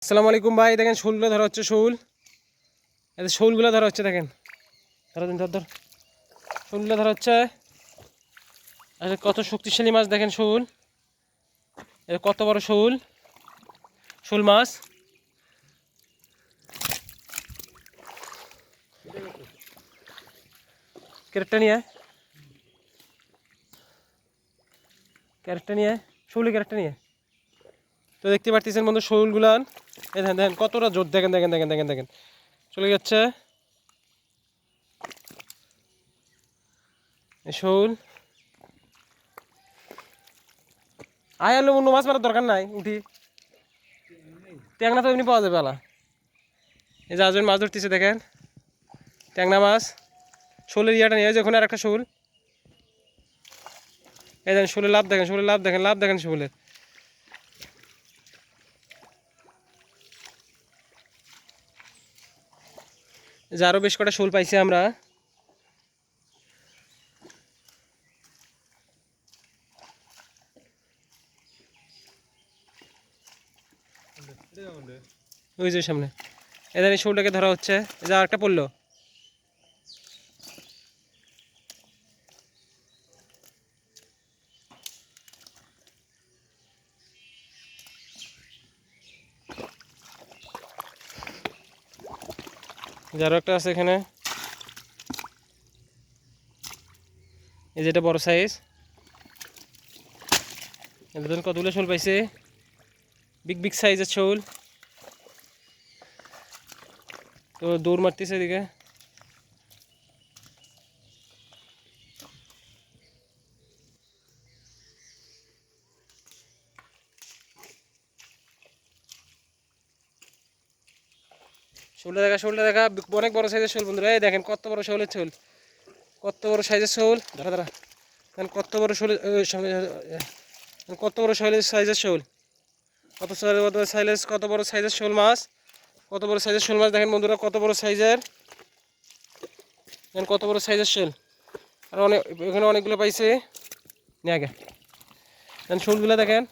আসসালামু আলাইকুম ভাই। দেখেন শোলগুলো ধরা হচ্ছে, শোল। এদের শোলগুলো ধরা হচ্ছে, দেখেন। ধর ধর শোলগুলো ধরা হচ্ছে। আচ্ছা, কত শক্তিশালী মাছ দেখেন, শোল। এটা কত বড় শোল, শোল মাছ। ক্যারেটটা নিয়ে শোলের ক্যারেটটা নিয়ে তো দেখতে পারতেছেন বন্ধু, শোলগুলান। দেখেন দেখেন কতটা জোর, দেখেন দেখেন দেখেন দেখেন দেখেন চলে যাচ্ছে শোল। আয় আলো, অন্য মাছ মারার দরকার নাই। উঠি ট্যাংনা তো এমনি পাওয়া যাবে আলা। এই যে আজজন মাছ ধরতেছে, দেখেন ট্যাংনা মাছ। শোলের ইয়াটা নিয়ে যে ওখানে আর একটা শোল। এই দেখেন শোলের লাভ, দেখেন শোলের লাভ, দেখেন লাভ, দেখেন শোলের। যে আরও বেশ কটা শোল পাইছি আমরা। ওই যে সামনে এদের এই শোলটাকে ধরা হচ্ছে। এই যে আরেকটা পড়লো। আরও একটা আছে এখানে। এই যেটা বড় সাইজ। এদের কতগুলো শোল পাইছে, বিগ বিগ সাইজের শোল। তো দৌড় মারতেছে এদিকে। শোলটা দেখা, শোলটা দেখা, অনেক বড় সাইজের শোল বন্ধুরা। এই দেখেন কত বড় শোলের শোল, কত বড় সাইজের শোল। দাঁড়া দাঁড়া, দেখেন কত বড় শোলের সামনে, কত বড় শোলের সাইজের শোল, কত সাইজ, কত বড় সাইজের শোল মাছ, কত বড় সাইজের শোল মাছ। দেখেন বন্ধুরা কত বড় সাইজের, দেখেন কত বড় সাইজের শোল। আর অনেক, এখানে অনেকগুলো পাইছে। নিয়ে আগে দেখেন শোলগুলো দেখেন।